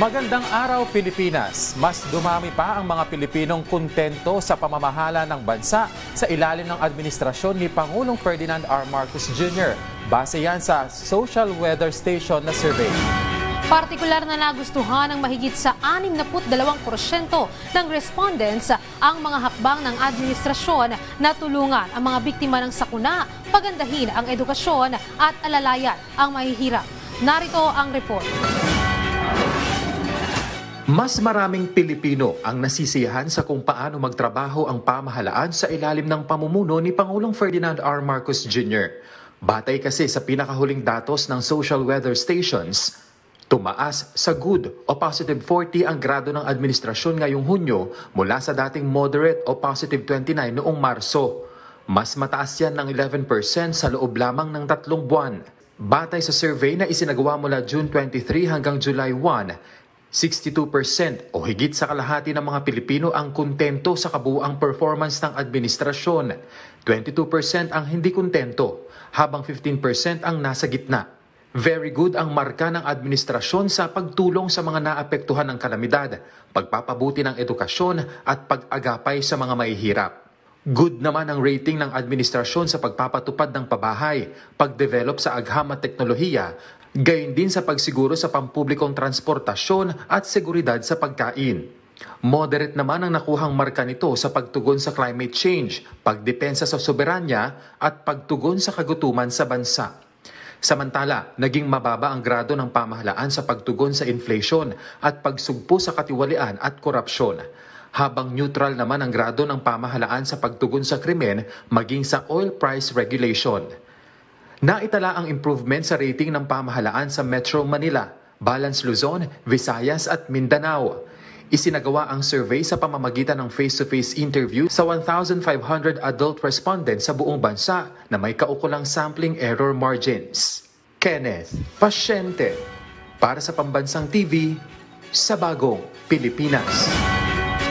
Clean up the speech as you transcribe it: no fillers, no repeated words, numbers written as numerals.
Magandang araw, Pilipinas! Mas dumami pa ang mga Pilipinong kontento sa pamamahala ng bansa sa ilalim ng administrasyon ni Pangulong Ferdinand R. Marcos Jr. Base yan sa Social Weather Station na survey. Partikular na nagustuhan ng mahigit sa 62% ng respondents ang mga hakbang ng administrasyon na tulungan ang mga biktima ng sakuna, pagandahin ang edukasyon at alalayan ang mahihirap. Narito ang report. Mas maraming Pilipino ang nasisiyahan sa kung paano magtrabaho ang pamahalaan sa ilalim ng pamumuno ni Pangulong Ferdinand R. Marcos Jr. Batay kasi sa pinakahuling datos ng social weather stations, tumaas sa good o positive 40 ang grado ng administrasyon ngayong Hunyo mula sa dating moderate o positive 29 noong Marso. Mas mataas yan ng 11% sa loob lamang ng 3 buwan. Batay sa survey na isinagawa mula June 23 hanggang July 1, 62% o higit sa kalahati ng mga Pilipino ang kontento sa kabuuang performance ng administrasyon. 22% ang hindi kontento, habang 15% ang nasa gitna. Very good ang marka ng administrasyon sa pagtulong sa mga naapektuhan ng kalamidad, pagpapabuti ng edukasyon at pag-agapay sa mga mahihirap. Good naman ang rating ng administrasyon sa pagpapatupad ng pabahay, pagdevelop sa agham at teknolohiya, gayon din sa pagsiguro sa pampublikong transportasyon at seguridad sa pagkain. Moderate naman ang nakuhang marka nito sa pagtugon sa climate change, pagdepensa sa soberanya at pagtugon sa kagutuman sa bansa. Samantala, naging mababa ang grado ng pamahalaan sa pagtugon sa inflation at pagsugpo sa katiwalian at korupsyon. Habang neutral naman ang grado ng pamahalaan sa pagtugon sa krimen maging sa oil price regulation. Naitala ang improvement sa rating ng pamahalaan sa Metro Manila, Balance Luzon, Visayas at Mindanao. Isinagawa ang survey sa pamamagitan ng face-to-face interview sa 1,500 adult respondents sa buong bansa na may kaukulang sampling error margins. Kenneth Pasyente, para sa Pambansang TV, sa Bagong Pilipinas.